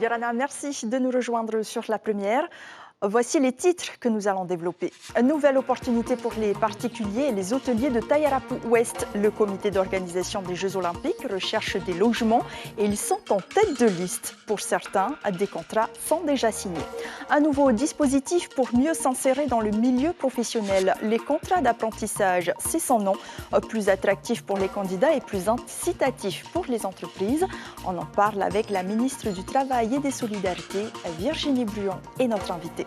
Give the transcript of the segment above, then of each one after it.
Virana, merci de nous rejoindre sur la première. Voici les titres que nous allons développer. Une nouvelle opportunité pour les particuliers et les hôteliers de Tayarapu Ouest. Le comité d'organisation des Jeux Olympiques recherche des logements et ils sont en tête de liste. Pour certains, des contrats sont déjà signés. Un nouveau dispositif pour mieux s'insérer dans le milieu professionnel. Les contrats d'apprentissage, c'est son nom. Plus attractif pour les candidats et plus incitatif pour les entreprises. On en parle avec la ministre du Travail et des Solidarités, Virginie Bruon, et notre invitée.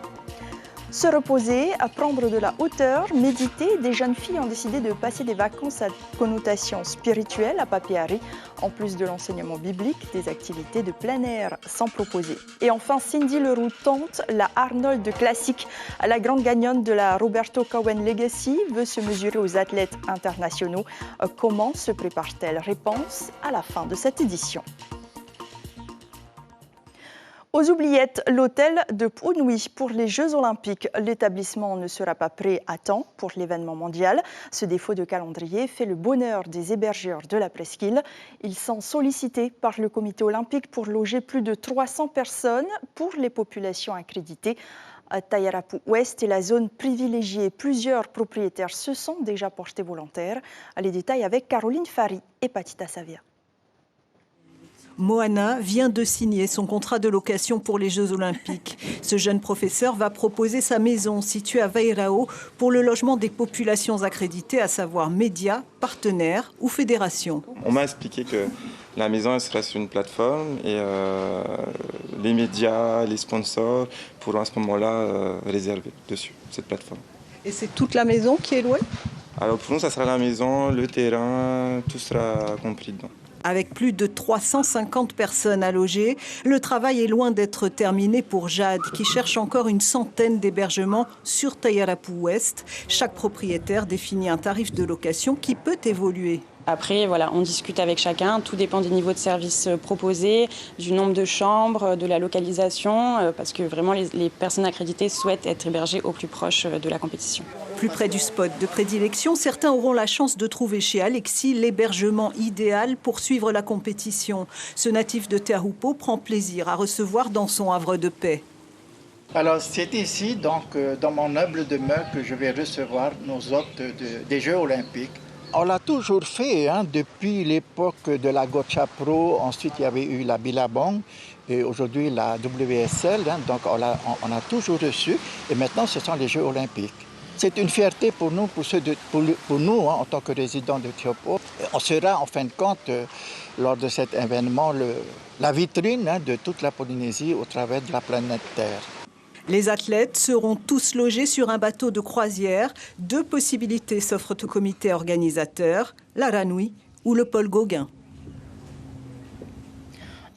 Se reposer, prendre de la hauteur, méditer, des jeunes filles ont décidé de passer des vacances à connotation spirituelle à Papiari. En plus de l'enseignement biblique, des activités de plein air sont proposées. Et enfin, Cindy Leroux tente la Arnold Classic. La grande gagnante de la Roberto Cowen Legacy veut se mesurer aux athlètes internationaux. Comment se prépare-t-elle? Réponse à la fin de cette édition. Aux oubliettes, l'hôtel de Punui pour les Jeux Olympiques. L'établissement ne sera pas prêt à temps pour l'événement mondial. Ce défaut de calendrier fait le bonheur des hébergeurs de la presqu'île. Ils sont sollicités par le comité olympique pour loger plus de 300 personnes pour les populations accréditées. Tayarapu Ouest est la zone privilégiée. Plusieurs propriétaires se sont déjà portés volontaires. Les détails avec Caroline Fari et Patita Savia. Moana vient de signer son contrat de location pour les Jeux Olympiques. Ce jeune professeur va proposer sa maison située à Vairao pour le logement des populations accréditées, à savoir médias, partenaires ou fédérations. On m'a expliqué que la maison elle sera sur une plateforme et les médias, les sponsors pourront à ce moment-là réserver dessus, cette plateforme. Et c'est toute la maison qui est louée? Alors pour nous, ça sera la maison, le terrain, tout sera compris dedans. Avec plus de 350 personnes à loger, le travail est loin d'être terminé pour Jade, qui cherche encore une centaine d'hébergements sur Tayarapu Ouest. Chaque propriétaire définit un tarif de location qui peut évoluer. Après, voilà, on discute avec chacun. Tout dépend du niveau de service proposé, du nombre de chambres, de la localisation, parce que vraiment les personnes accréditées souhaitent être hébergées au plus proche de la compétition. Plus près du spot de prédilection, certains auront la chance de trouver chez Alexis l'hébergement idéal pour suivre la compétition. Ce natif de Teahupo prend plaisir à recevoir dans son havre de paix. Alors c'est ici, donc, dans mon humble demeure, que je vais recevoir nos hôtes des Jeux Olympiques. On l'a toujours fait, depuis l'époque de la Gotcha Pro. Ensuite, il y avait eu la Billabong et aujourd'hui la WSL. Donc, on a toujours reçu. Et maintenant, ce sont les Jeux Olympiques. C'est une fierté pour nous, pour nous en tant que résidents de Teahupo. On sera, en fin de compte, lors de cet événement, la vitrine de toute la Polynésie au travers de la planète Terre. Les athlètes seront tous logés sur un bateau de croisière. Deux possibilités s'offrent au comité organisateur, la Ranui ou le Paul Gauguin.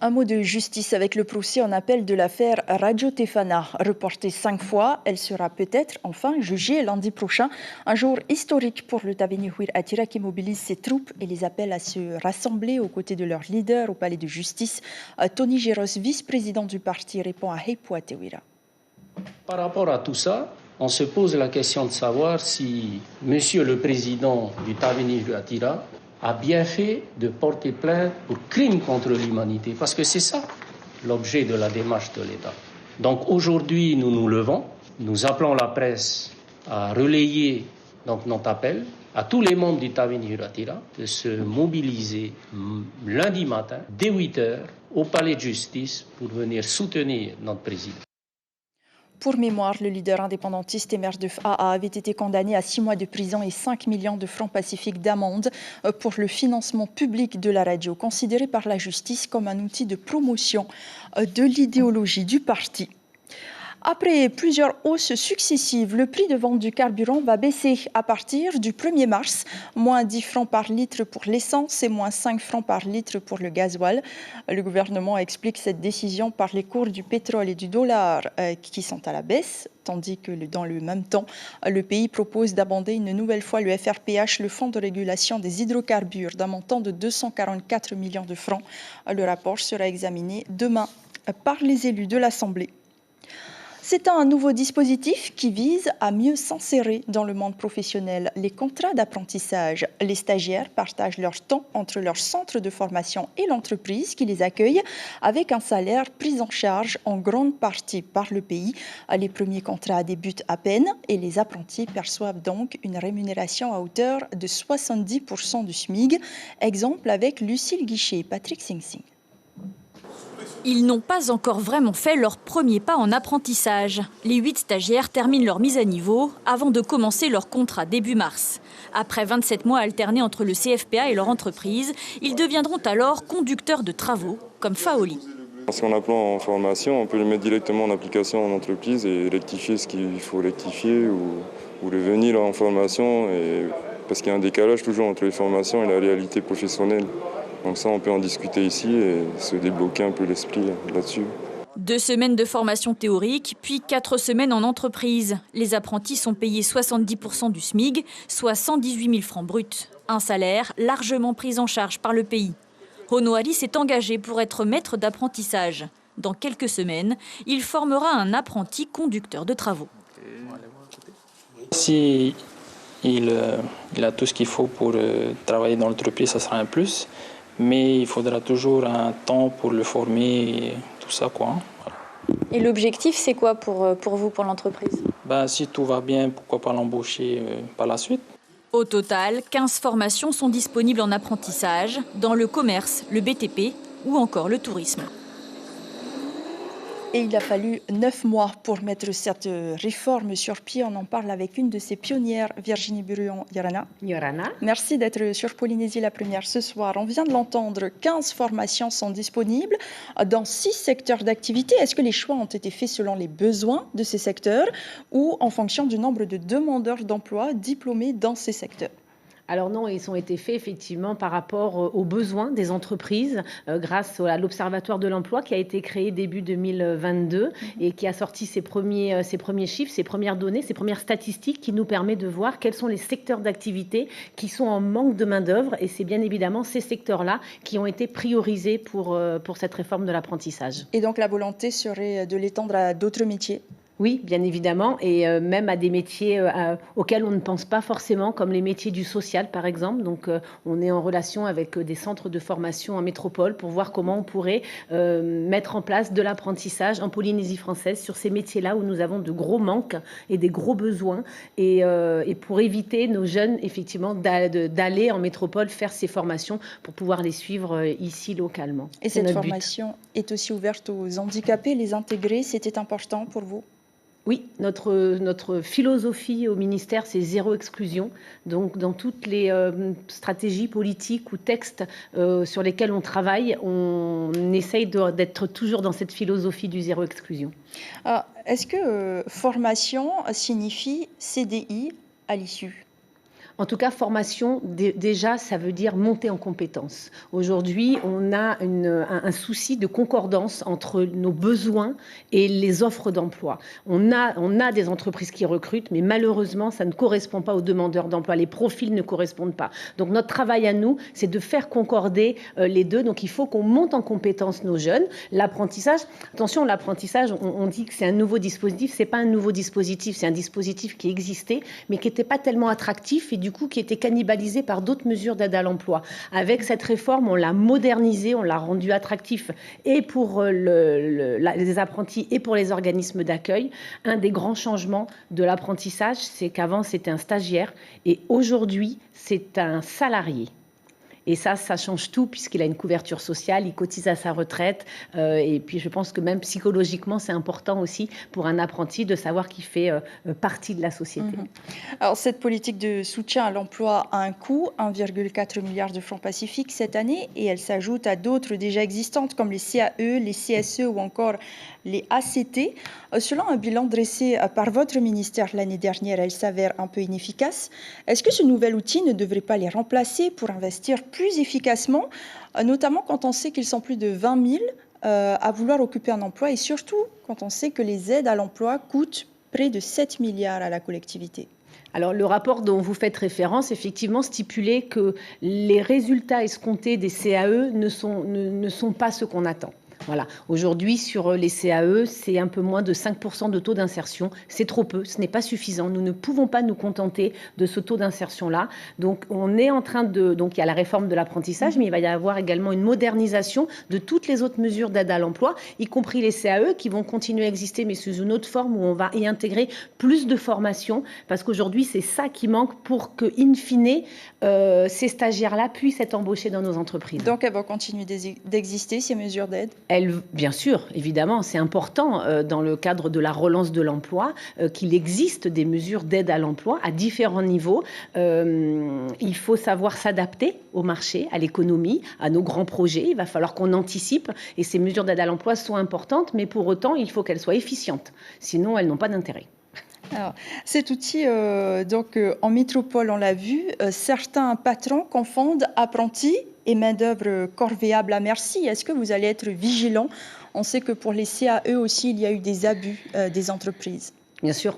Un mot de justice avec le procès en appel de l'affaire Radio Tefana. Reportée 5 fois, elle sera peut-être enfin jugée lundi prochain. Un jour historique pour le Tavenyuhuir Atira qui mobilise ses troupes et les appelle à se rassembler aux côtés de leur leader au palais de justice. Tony Géros, vice-président du parti, répond à Heipua Tewira. Par rapport à tout ça, on se pose la question de savoir si Monsieur le Président du Tavenyuhuir Atira a bien fait de porter plainte pour crime contre l'humanité, parce que c'est ça l'objet de la démarche de l'État. Donc aujourd'hui, nous nous levons, nous appelons la presse à relayer notre appel à tous les membres du Tavenyuhuir Atira de se mobiliser lundi matin, dès 8h, au palais de justice pour venir soutenir notre président. Pour mémoire, le leader indépendantiste et maire de Faa avait été condamné à 6 mois de prison et 5 millions de francs pacifiques d'amende pour le financement public de la radio, considéré par la justice comme un outil de promotion de l'idéologie du parti. Après plusieurs hausses successives, le prix de vente du carburant va baisser à partir du 1er mars. Moins 10 francs par litre pour l'essence et moins 5 francs par litre pour le gasoil. Le gouvernement explique cette décision par les cours du pétrole et du dollar qui sont à la baisse, tandis que dans le même temps, le pays propose d'abonder une nouvelle fois le FRPH, le Fonds de régulation des hydrocarbures, d'un montant de 244 millions de francs. Le rapport sera examiné demain par les élus de l'Assemblée. C'est un nouveau dispositif qui vise à mieux s'insérer dans le monde professionnel. Les contrats d'apprentissage. Les stagiaires partagent leur temps entre leur centre de formation et l'entreprise qui les accueille avec un salaire pris en charge en grande partie par le pays. Les premiers contrats débutent à peine et les apprentis perçoivent donc une rémunération à hauteur de 70% du SMIC. Exemple avec Lucille Guichet et Patrick Sing-Sing. Ils n'ont pas encore vraiment fait leur premier pas en apprentissage. Les 8 stagiaires terminent leur mise à niveau avant de commencer leur contrat début mars. Après 27 mois alternés entre le CFPA et leur entreprise, ils deviendront alors conducteurs de travaux, comme Faoli. Ce qu'on apprend en formation, on peut le mettre directement en application en entreprise et rectifier ce qu'il faut rectifier ou le venir en formation, parce qu'il y a un décalage toujours entre les formations et la réalité professionnelle. Donc ça, on peut en discuter ici et se débloquer un peu l'esprit là-dessus. 2 semaines de formation théorique, puis 4 semaines en entreprise. Les apprentis sont payés 70% du SMIC, soit 118 000 francs bruts. Un salaire largement pris en charge par le pays. Honoari s'est engagé pour être maître d'apprentissage. Dans quelques semaines, il formera un apprenti conducteur de travaux. Si il a tout ce qu'il faut pour travailler dans l'entreprise, ça sera un plus. Mais il faudra toujours un temps pour le former et tout ça, quoi. Voilà. Et l'objectif, c'est quoi pour vous, pour l'entreprise ? Si tout va bien, pourquoi pas l'embaucher par la suite ? Au total, 15 formations sont disponibles en apprentissage dans le commerce, le BTP ou encore le tourisme. Et il a fallu 9 mois pour mettre cette réforme sur pied. On en parle avec une de ses pionnières, Virginie Buruon-Yorana. Merci d'être sur Polynésie la première ce soir. On vient de l'entendre, 15 formations sont disponibles dans 6 secteurs d'activité. Est-ce que les choix ont été faits selon les besoins de ces secteurs ou en fonction du nombre de demandeurs d'emploi diplômés dans ces secteurs ? Alors non, ils ont été faits effectivement par rapport aux besoins des entreprises grâce à l'Observatoire de l'emploi qui a été créé début 2022 et qui a sorti ses premiers chiffres, ses premières données, ses premières statistiques qui nous permettent de voir quels sont les secteurs d'activité qui sont en manque de main-d'œuvre. Et c'est bien évidemment ces secteurs-là qui ont été priorisés pour cette réforme de l'apprentissage. Et donc la volonté serait de l'étendre à d'autres métiers ? Oui, bien évidemment, et même à des métiers auxquels on ne pense pas forcément, comme les métiers du social, par exemple. Donc, on est en relation avec des centres de formation en métropole pour voir comment on pourrait mettre en place de l'apprentissage en Polynésie française sur ces métiers-là où nous avons de gros manques et des gros besoins, et pour éviter nos jeunes, effectivement, d'aller en métropole faire ces formations pour pouvoir les suivre ici, localement. Et cette formation est aussi ouverte aux handicapés, les intégrer, c'était important pour vous ? Oui, notre philosophie au ministère, c'est zéro exclusion. Donc, dans toutes les stratégies politiques ou textes sur lesquels on travaille, on essaye d'être toujours dans cette philosophie du zéro exclusion. Est-ce que formation signifie CDI à l'issue ? En tout cas, formation, déjà, ça veut dire monter en compétences. Aujourd'hui, on a un souci de concordance entre nos besoins et les offres d'emploi. On a des entreprises qui recrutent, mais malheureusement, ça ne correspond pas aux demandeurs d'emploi. Les profils ne correspondent pas. Donc, notre travail à nous, c'est de faire concorder les deux. Donc, il faut qu'on monte en compétences nos jeunes. L'apprentissage, attention, l'apprentissage, on dit que c'est un nouveau dispositif. C'est pas un nouveau dispositif, c'est un dispositif qui existait, mais qui n'était pas tellement attractif et du coup qui était cannibalisé par d'autres mesures d'aide à l'emploi. Avec cette réforme, on l'a modernisé, on l'a rendu attractif et pour les apprentis et pour les organismes d'accueil. Un des grands changements de l'apprentissage, c'est qu'avant c'était un stagiaire et aujourd'hui c'est un salarié. Et ça change tout puisqu'il a une couverture sociale, il cotise à sa retraite. Et puis je pense que même psychologiquement, c'est important aussi pour un apprenti de savoir qu'il fait partie de la société. Alors cette politique de soutien à l'emploi a un coût, 1,4 milliard de francs pacifiques cette année, et elle s'ajoute à d'autres déjà existantes comme les CAE, les CSE ou encore les ACT. Selon un bilan dressé par votre ministère l'année dernière, elle s'avère un peu inefficace. Est-ce que ce nouvel outil ne devrait pas les remplacer pour investir plus efficacement, notamment quand on sait qu'ils sont plus de 20 000 à vouloir occuper un emploi et surtout quand on sait que les aides à l'emploi coûtent près de 7 milliards à la collectivité? Alors, le rapport dont vous faites référence, effectivement, stipulait que les résultats escomptés des CAE ne sont pas ceux qu'on attend. Voilà. Aujourd'hui, sur les CAE, c'est un peu moins de 5% de taux d'insertion. C'est trop peu, ce n'est pas suffisant. Nous ne pouvons pas nous contenter de ce taux d'insertion-là. Donc, on est en train de... Donc, il y a la réforme de l'apprentissage, mais il va y avoir également une modernisation de toutes les autres mesures d'aide à l'emploi, y compris les CAE, qui vont continuer à exister, mais sous une autre forme, où on va y intégrer plus de formation, parce qu'aujourd'hui, c'est ça qui manque pour que, in fine, ces stagiaires-là puissent être embauchés dans nos entreprises. Donc, elles vont continuer d'exister, ces mesures d'aide? Bien sûr, évidemment, c'est important dans le cadre de la relance de l'emploi qu'il existe des mesures d'aide à l'emploi à différents niveaux. Il faut savoir s'adapter au marché, à l'économie, à nos grands projets. Il va falloir qu'on anticipe et ces mesures d'aide à l'emploi sont importantes, mais pour autant, il faut qu'elles soient efficientes. Sinon, elles n'ont pas d'intérêt. Alors, cet outil, en métropole, on l'a vu, certains patrons confondent apprentis et main-d'œuvre corvéable à merci. Est-ce que vous allez être vigilant? On sait que pour les CAE aussi, il y a eu des abus des entreprises. Bien sûr.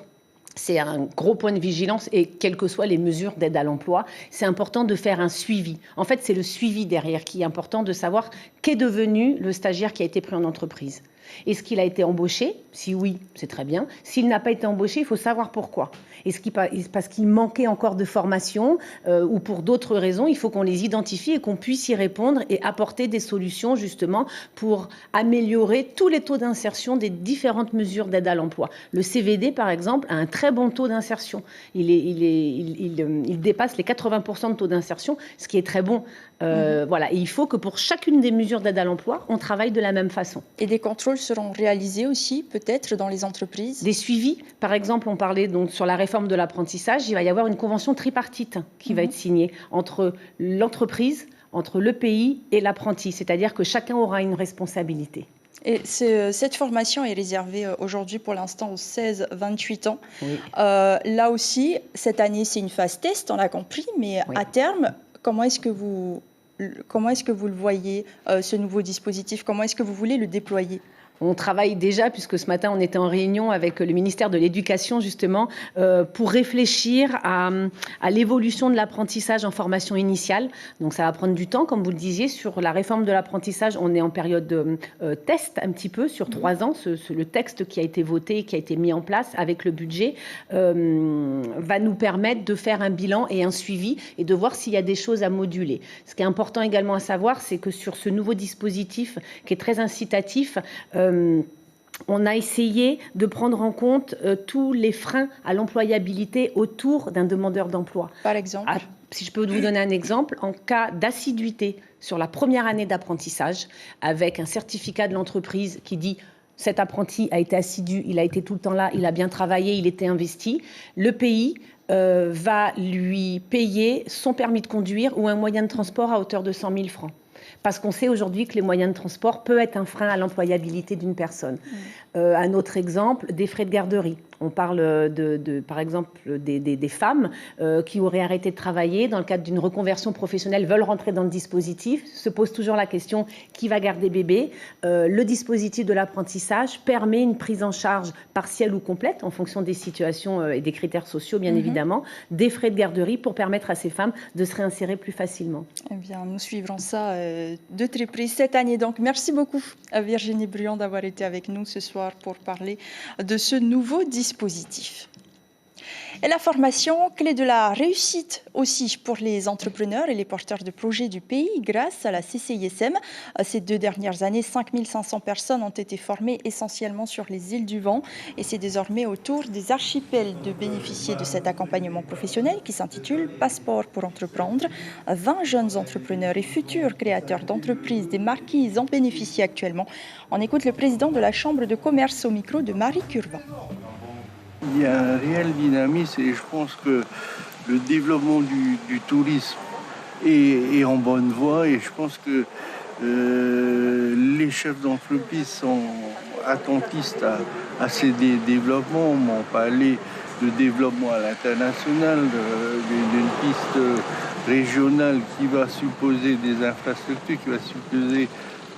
C'est un gros point de vigilance et quelles que soient les mesures d'aide à l'emploi, c'est important de faire un suivi. En fait, c'est le suivi derrière qui est important de savoir qu'est devenu le stagiaire qui a été pris en entreprise. Est-ce qu'il a été embauché? Si oui, c'est très bien. S'il n'a pas été embauché, il faut savoir pourquoi. Est-ce parce qu'il manquait encore de formation ou pour d'autres raisons? Il faut qu'on les identifie et qu'on puisse y répondre et apporter des solutions justement pour améliorer tous les taux d'insertion des différentes mesures d'aide à l'emploi. Le CVD, par exemple, a un très bon taux d'insertion. Il dépasse les 80% de taux d'insertion, ce qui est très bon. Voilà. Et il faut que pour chacune des mesures d'aide à l'emploi, on travaille de la même façon. Et des contrôles seront réalisés aussi, peut-être, dans les entreprises? Des suivis. Par exemple, on parlait donc sur la réforme de l'apprentissage. Il va y avoir une convention tripartite qui va être signée entre l'entreprise, entre le pays et l'apprenti. C'est-à-dire que chacun aura une responsabilité. Et cette formation est réservée aujourd'hui pour l'instant aux 16-28 ans. Oui. Là aussi, cette année, c'est une phase test, on l'a compris, mais oui. À terme, comment est-ce que vous le voyez, ce nouveau dispositif? Comment est-ce que vous voulez le déployer? On travaille déjà, puisque ce matin, on était en réunion avec le ministère de l'Éducation, justement, pour réfléchir à l'évolution de l'apprentissage en formation initiale. Donc, ça va prendre du temps, comme vous le disiez. Sur la réforme de l'apprentissage, on est en période de test, un petit peu, sur 3 ans. Le texte qui a été voté, qui a été mis en place avec le budget, va nous permettre de faire un bilan et un suivi et de voir s'il y a des choses à moduler. Ce qui est important également à savoir, c'est que sur ce nouveau dispositif, qui est très incitatif, on a essayé de prendre en compte tous les freins à l'employabilité autour d'un demandeur d'emploi. Par exemple, si je peux vous donner un exemple, en cas d'assiduité sur la première année d'apprentissage, avec un certificat de l'entreprise qui dit « cet apprenti a été assidu, il a été tout le temps là, il a bien travaillé, il était investi », le pays va lui payer son permis de conduire ou un moyen de transport à hauteur de 100 000 francs. Parce qu'on sait aujourd'hui que les moyens de transport peuvent être un frein à l'employabilité d'une personne. Un autre exemple, des frais de garderie. On parle par exemple des femmes qui auraient arrêté de travailler dans le cadre d'une reconversion professionnelle, veulent rentrer dans le dispositif, se posent toujours la question qui va garder bébé. Le dispositif de l'apprentissage permet une prise en charge partielle ou complète en fonction des situations et des critères sociaux, bien évidemment, des frais de garderie pour permettre à ces femmes de se réinsérer plus facilement. Eh bien, nous suivrons ça de très près cette année. Donc, merci beaucoup à Virginie Bruand d'avoir été avec nous ce soir pour parler de ce nouveau dispositif. Et la formation, clé de la réussite aussi pour les entrepreneurs et les porteurs de projets du pays grâce à la CCISM. Ces 2 dernières années, 5500 personnes ont été formées essentiellement sur les îles du Vent et c'est désormais au tour des archipels de bénéficier de cet accompagnement professionnel qui s'intitule Passeport pour entreprendre. 20 jeunes entrepreneurs et futurs créateurs d'entreprises des Marquises en bénéficient actuellement. On écoute le président de la Chambre de commerce au micro de Marie Curvin. Il y a un réel dynamisme et je pense que le développement du tourisme est en bonne voie et je pense que les chefs d'entreprise sont attentistes à ces développements. On m'a parlé de développement à l'international, d'une piste régionale qui va supposer des infrastructures, qui va supposer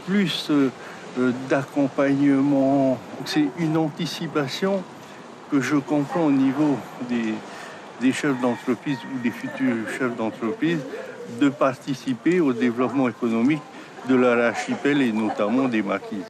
plus d'accompagnement. C'est une anticipation que je comprends au niveau des chefs d'entreprise ou des futurs chefs d'entreprise de participer au développement économique de leur archipel et notamment des Marquises.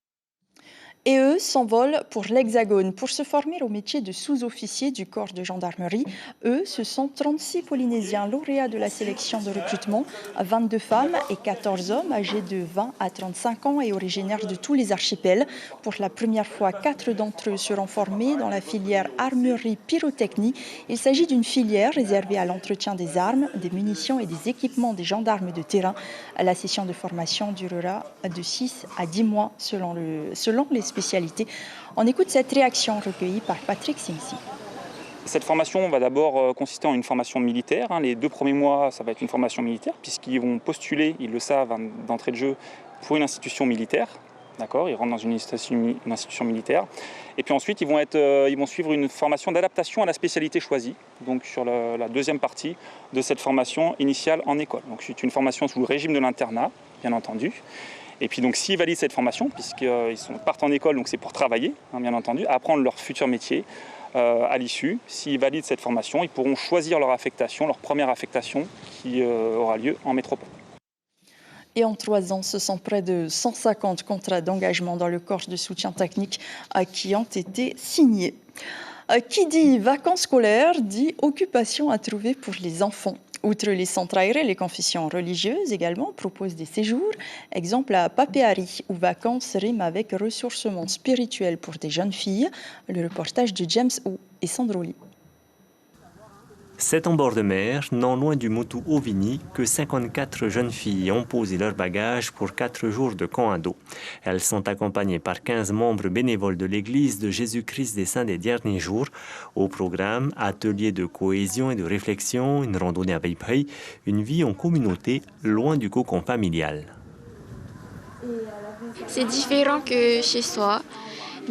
Et eux s'envolent pour l'Hexagone pour se former au métier de sous-officier du corps de gendarmerie. Eux, ce sont 36 Polynésiens lauréats de la sélection de recrutement, 22 femmes et 14 hommes âgés de 20 à 35 ans et originaires de tous les archipels. Pour la première fois, 4 d'entre eux seront formés dans la filière armurerie pyrotechnie. Il s'agit d'une filière réservée à l'entretien des armes, des munitions et des équipements des gendarmes de terrain. La session de formation durera de 6 à 10 mois selon les spécialités. On écoute cette réaction recueillie par Patrick Simsi. Cette formation va d'abord consister en une formation militaire. Les 2 premiers mois, ça va être une formation militaire puisqu'ils vont postuler, ils le savent d'entrée de jeu, pour une institution militaire. D'accord, ils rentrent dans une institution militaire. Et puis ensuite, ils vont suivre une formation d'adaptation à la spécialité choisie, donc sur la deuxième partie de cette formation initiale en école. Donc c'est une formation sous le régime de l'internat, bien entendu. Et puis donc s'ils valident cette formation, puisqu'ils partent en école, donc c'est pour travailler, bien entendu, apprendre leur futur métier à l'issue. S'ils valident cette formation, ils pourront choisir leur affectation, leur première affectation qui aura lieu en métropole. Et en 3 ans, ce sont près de 150 contrats d'engagement dans le corps de soutien technique qui ont été signés. Qui dit vacances scolaires dit occupation à trouver pour les enfants. Outre les centres aérés, les confessions religieuses également proposent des séjours. Exemple à Papeari, où vacances riment avec ressourcement spirituel pour des jeunes filles. Le reportage de James Hu et Sandroli. C'est en bord de mer, non loin du Motu Ovini, que 54 jeunes filles ont posé leurs bagages pour 4 jours de camp à dos. Elles sont accompagnées par 15 membres bénévoles de l'Église de Jésus-Christ des Saints des Derniers Jours. Au programme, ateliers de cohésion et de réflexion, une randonnée à Peipai, une vie en communauté, loin du cocon familial. C'est différent que chez soi.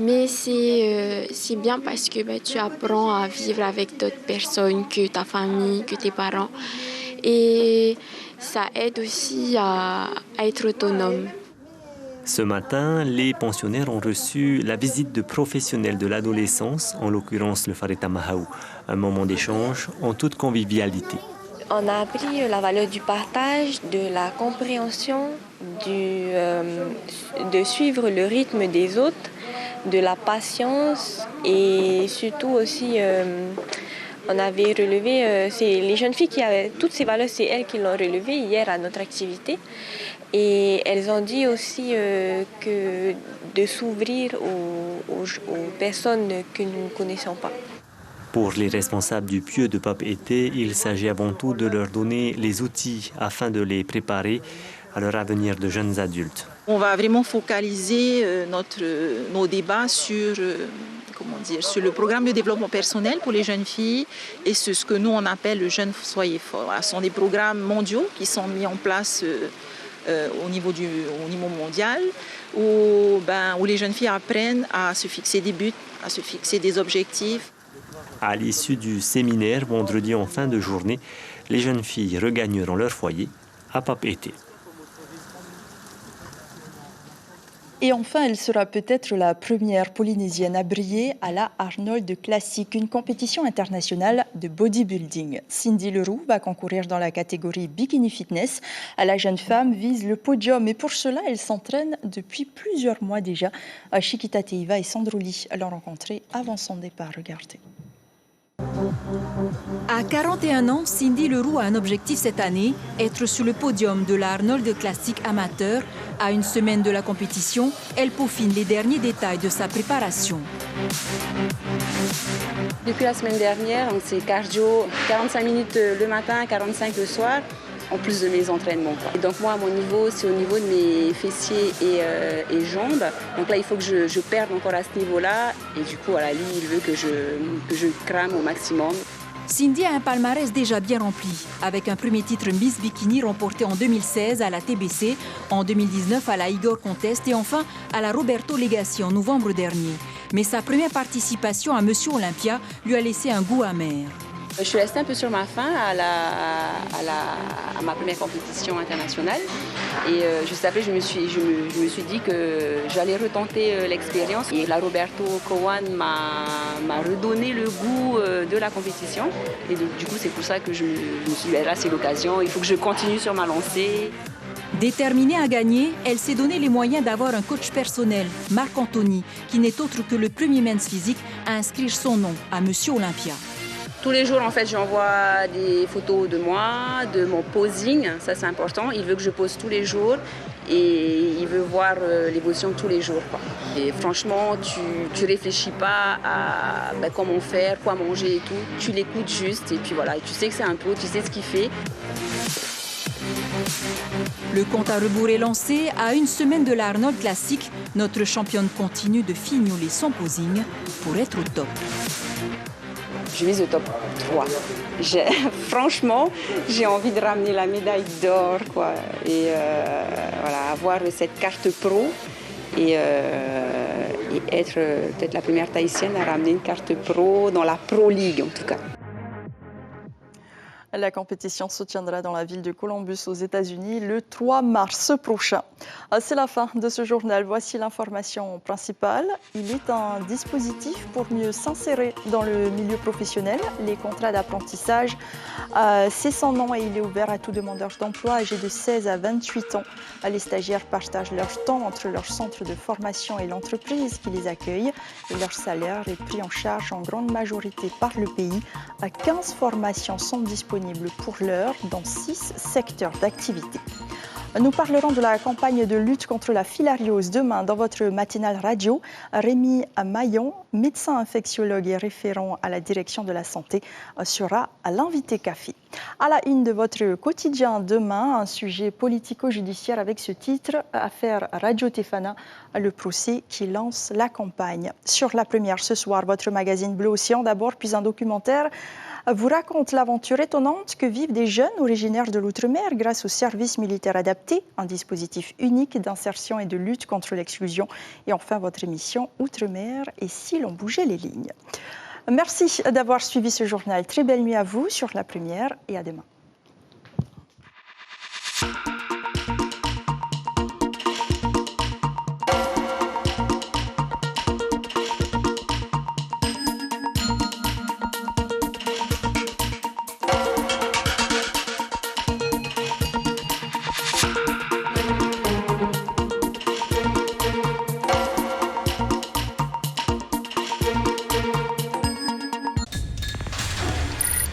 Mais c'est bien parce que tu apprends à vivre avec d'autres personnes que ta famille, que tes parents. Et ça aide aussi à être autonome. Ce matin, les pensionnaires ont reçu la visite de professionnels de l'adolescence, en l'occurrence le Fareta Mahaou, un moment d'échange en toute convivialité. On a appris la valeur du partage, de la compréhension, de suivre le rythme des autres, de la patience et surtout aussi on avait relevé, c'est les jeunes filles qui avaient toutes ces valeurs, c'est elles qui l'ont relevé hier à notre activité et elles ont dit aussi que de s'ouvrir aux personnes que nous ne connaissons pas. Pour les responsables du pieu de Papeete, il s'agit avant tout de leur donner les outils afin de les préparer à leur avenir de jeunes adultes. On va vraiment focaliser nos débats sur le programme de développement personnel pour les jeunes filles et ce que nous on appelle le Jeune Soyez Fort. Voilà, ce sont des programmes mondiaux qui sont mis en place au niveau mondial où les jeunes filles apprennent à se fixer des buts, à se fixer des objectifs. À l'issue du séminaire, vendredi en fin de journée, les jeunes filles regagneront leur foyer à Papeete. Et enfin, elle sera peut-être la première Polynésienne à briller à la Arnold Classic, une compétition internationale de bodybuilding. Cindy Leroux va concourir dans la catégorie Bikini Fitness. La jeune femme vise le podium et pour cela, elle s'entraîne depuis plusieurs mois déjà. Chiquita Teiva et Sandroli l'ont rencontrée avant son départ. Regardez. À 41 ans, Cindy Leroux a un objectif cette année, être sur le podium de la Arnold Classic amateur. À une semaine de la compétition, elle peaufine les derniers détails de sa préparation. Depuis la semaine dernière, c'est cardio, 45 minutes le matin, 45 le soir, en plus de mes entraînements. Et donc moi, à mon niveau, c'est au niveau de mes fessiers et jambes. Donc là, il faut que je perde encore à ce niveau-là. Et du coup, voilà, lui, il veut que je crame au maximum. Cindy a un palmarès déjà bien rempli, avec un premier titre Miss Bikini remporté en 2016 à la TBC, en 2019 à la Igor Contest et enfin à la Roberto Legacy en novembre dernier. Mais sa première participation à Monsieur Olympia lui a laissé un goût amer. Je suis restée un peu sur ma faim à ma première compétition internationale. Et juste après, je me suis dit que j'allais retenter l'expérience. Et la Roberto Cowan m'a redonné le goût de la compétition. Et du coup, c'est pour ça que je me suis dit, là, c'est l'occasion, il faut que je continue sur ma lancée. Déterminée à gagner, elle s'est donné les moyens d'avoir un coach personnel, Marc Anthony, qui n'est autre que le premier Men's Physique à inscrire son nom à Monsieur Olympia. Tous les jours, en fait, j'envoie des photos de moi, de mon posing, ça c'est important. Il veut que je pose tous les jours et il veut voir l'évolution tous les jours, quoi. Et franchement, tu réfléchis pas à comment faire, quoi manger et tout. Tu l'écoutes juste et puis voilà, et tu sais que c'est un pro, tu sais ce qu'il fait. Le compte à rebours est lancé. À une semaine de l'Arnold Classic, notre championne continue de fignoler son posing pour être au top. Je vise le top 3. Franchement, j'ai envie de ramener la médaille d'or, quoi. Et voilà, avoir cette carte pro et être peut-être la première Tahitienne à ramener une carte pro dans la Pro League, en tout cas. La compétition se tiendra dans la ville de Columbus aux États-Unis le 3 mars prochain. C'est la fin de ce journal. Voici l'information principale. Il est un dispositif pour mieux s'insérer dans le milieu professionnel. Les contrats d'apprentissage, c'est son nom et il est ouvert à tout demandeur d'emploi âgé de 16 à 28 ans. Les stagiaires partagent leur temps entre leur centre de formation et l'entreprise qui les accueille. Et leur salaire est pris en charge en grande majorité par le pays. 15 formations sont disponibles pour l'heure dans 6 secteurs d'activité. Nous parlerons de la campagne de lutte contre la filariose demain dans votre matinale radio. Rémi Maillon, médecin infectiologue et référent à la direction de la santé, sera à l'invité café. À la une de votre quotidien demain, un sujet politico-judiciaire avec ce titre, affaire Radio Tefana, le procès qui lance la campagne. Sur la première ce soir, votre magazine Bleu Océan d'abord, puis un documentaire vous raconte l'aventure étonnante que vivent des jeunes originaires de l'Outre-mer grâce au service militaire adapté, un dispositif unique d'insertion et de lutte contre l'exclusion. Et enfin, votre émission Outre-mer et si l'on bougeait les lignes. Merci d'avoir suivi ce journal. Très belle nuit à vous sur la première et à demain.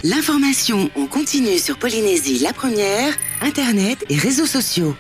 L'information en continu sur Polynésie la première, Internet et réseaux sociaux.